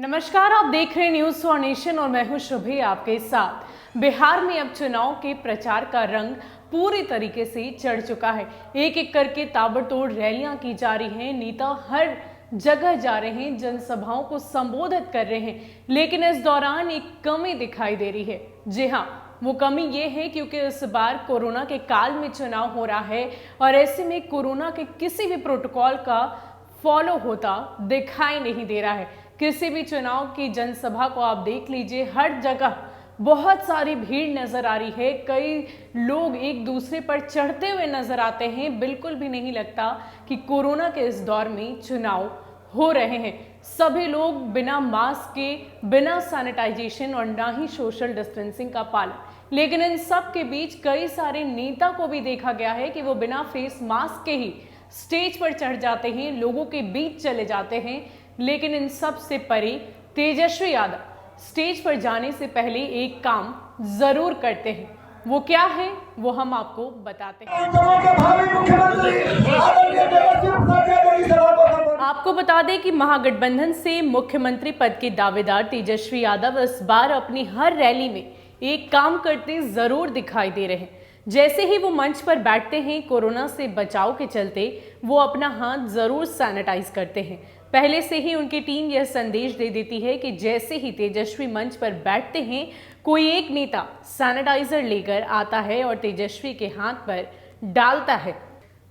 नमस्कार, आप देख रहे हैं न्यूज फॉर नेशन और मैं हूं शुभी आपके साथ। बिहार में अब चुनाव के प्रचार का रंग पूरी तरीके से चढ़ चुका है। एक एक करके ताबड़तोड़ रैलियां की जा रही हैं, नेता हर जगह जा रहे हैं, जनसभाओं को संबोधित कर रहे हैं, लेकिन इस दौरान एक कमी दिखाई दे रही है। जी हाँ, वो कमी ये है क्योंकि इस बार कोरोना के काल में चुनाव हो रहा है और ऐसे में कोरोना के किसी भी प्रोटोकॉल का फॉलो होता दिखाई नहीं दे रहा है। किसी भी चुनाव की जनसभा को आप देख लीजिए, हर जगह बहुत सारी भीड़ नजर आ रही है। कई लोग एक दूसरे पर चढ़ते हुए नजर आते हैं। बिल्कुल भी नहीं लगता कि कोरोना के इस दौर में चुनाव हो रहे हैं। सभी लोग बिना मास्क के, बिना सैनिटाइजेशन और ना ही सोशल डिस्टेंसिंग का पालन। लेकिन इन सब के बीच कई सारे नेता को भी देखा गया है कि वो बिना फेस मास्क के ही स्टेज पर चढ़ जाते हैं, लोगों के बीच चले जाते हैं। लेकिन इन सब से परे तेजस्वी यादव स्टेज पर जाने से पहले एक काम जरूर करते हैं। वो क्या है वो हम आपको बताते हैं। आपको बता दें कि महागठबंधन से मुख्यमंत्री पद के दावेदार तेजस्वी यादव इस बार अपनी हर रैली में एक काम करते जरूर दिखाई दे रहे हैं। जैसे ही वो मंच पर बैठते हैं, कोरोना से बचाव के चलते वो अपना हाथ जरूर सैनिटाइज करते हैं। पहले से ही उनकी टीम यह संदेश दे देती है कि जैसे ही तेजस्वी मंच पर बैठते हैं, कोई एक नेता सैनिटाइजर लेकर आता है और तेजस्वी के हाथ पर डालता है।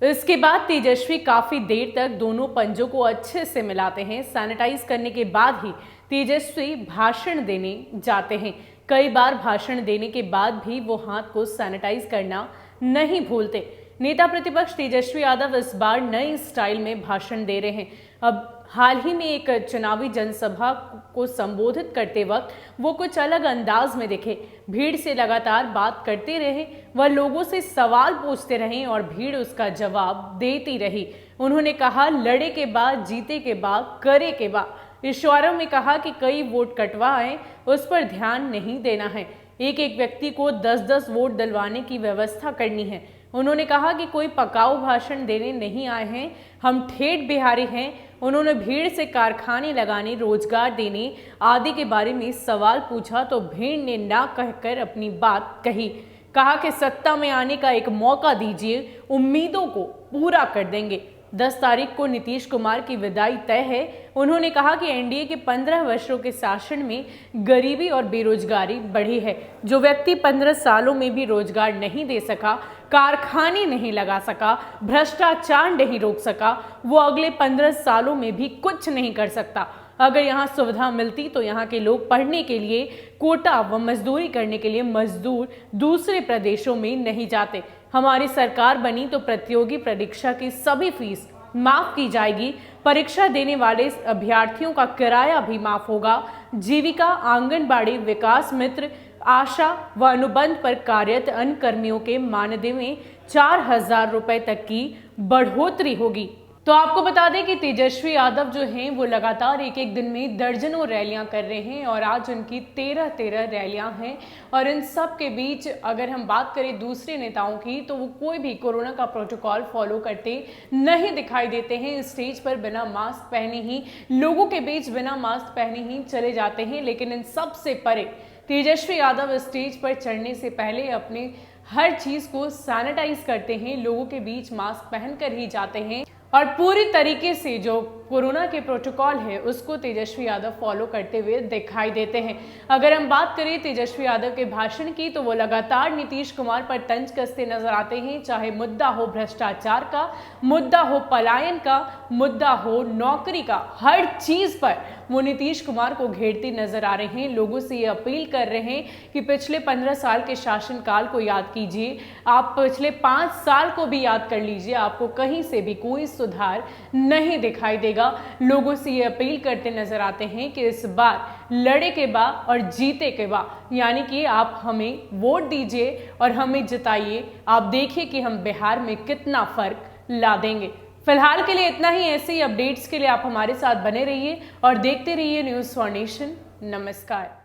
इसके बाद तेजस्वी काफी देर तक दोनों पंजों को अच्छे से मिलाते हैं। सैनिटाइज करने के बाद ही तेजस्वी भाषण देने जाते हैं। कई बार भाषण देने के बाद भी वो हाथ को सैनिटाइज करना नहीं भूलते। नेता प्रतिपक्ष तेजस्वी यादव इस बार नए स्टाइल में भाषण दे रहे हैं। अब हाल ही में एक चुनावी जनसभा को संबोधित करते वक्त वो कुछ अलग अंदाज में दिखे। भीड़ से लगातार बात करते रहे, वह लोगों से सवाल पूछते रहे और भीड़ उसका जवाब देती रही। उन्होंने कहा, लड़े के बाद, जीते के बाद, करे के बाद। इशारों में कहा कि कई वोट कटवाएं, उस पर ध्यान नहीं देना है। एक एक व्यक्ति को 10-10 वोट दिलवाने की व्यवस्था करनी है। उन्होंने कहा कि कोई पकाऊ भाषण देने नहीं आए हैं, हम ठेठ बिहारी हैं। उन्होंने भीड़ से कारखाने लगाने, रोजगार देने आदि के बारे में सवाल पूछा तो भीड़ ने ना कहकर अपनी बात कही। कहा कि सत्ता में आने का एक मौका दीजिए, उम्मीदों को पूरा कर देंगे। 10 तारीख को नीतीश कुमार की विदाई तय है। उन्होंने कहा कि एनडीए के 15 वर्षों के शासन में गरीबी और बेरोजगारी बढ़ी है। जो व्यक्ति 15 सालों में भी रोजगार नहीं दे सका, कारखाने नहीं लगा सका, भ्रष्टाचार नहीं रोक सका, वो अगले 15 सालों में भी कुछ नहीं कर सकता। अगर यहाँ सुविधा मिलती तो यहाँ के लोग पढ़ने के लिए, कोटा व मजदूरी करने के लिए मजदूर दूसरे प्रदेशों में नहीं जाते। हमारी सरकार बनी तो प्रतियोगी परीक्षा की सभी फीस माफ की जाएगी। परीक्षा देने वाले अभ्यर्थियों का किराया भी माफ होगा। जीविका, आंगनबाड़ी, विकास मित्र, आशा व अनुबंध पर कार्यरत अन्य कर्मियों के मानदेय में 4,000 रुपए तक की बढ़ोतरी होगी। तो आपको बता दें कि तेजस्वी यादव जो हैं वो लगातार एक एक दिन में दर्जनों रैलियां कर रहे हैं और आज उनकी 13 रैलियां हैं। और इन सब के बीच अगर हम बात करें दूसरे नेताओं की, तो वो कोई भी कोरोना का प्रोटोकॉल फॉलो करते नहीं दिखाई देते हैं। स्टेज पर बिना मास्क पहने ही, लोगों के बीच बिना मास्क पहने ही चले जाते हैं। लेकिन इन सब से परे तेजस्वी यादव स्टेज पर चढ़ने से पहले अपने हर चीज को सैनिटाइज करते हैं, लोगों के बीच मास्क पहनकर ही जाते हैं और पूरी तरीके से जो कोरोना के प्रोटोकॉल है उसको तेजस्वी यादव फॉलो करते हुए दिखाई देते हैं। अगर हम बात करें तेजस्वी यादव के भाषण की, तो वो लगातार नीतीश कुमार पर तंज कसते नजर आते हैं। चाहे मुद्दा हो भ्रष्टाचार का, मुद्दा हो पलायन का, मुद्दा हो नौकरी का, हर चीज पर वो नीतीश कुमार को घेरते नजर आ रहे हैं। लोगों से ये अपील कर रहे हैं कि पिछले 15 साल के शासनकाल को याद कीजिए, आप पिछले 5 साल को भी याद कर लीजिए, आपको कहीं से भी कोई सुधार नहीं दिखाई देगा। लोगों से ये अपील करते नजर आते हैं कि इस बार लड़े के बाद और जीते के बाद, यानी कि आप हमें वोट दीजिए और हमें जिताइए। आप देखिए कि हम बिहार में कितना फर्क ला देंगे। फिलहाल के लिए इतना ही। ऐसे ही अपडेट्स के लिए आप हमारे साथ बने रहिए और देखते रहिए न्यूज फॉर नेशन। नमस्कार।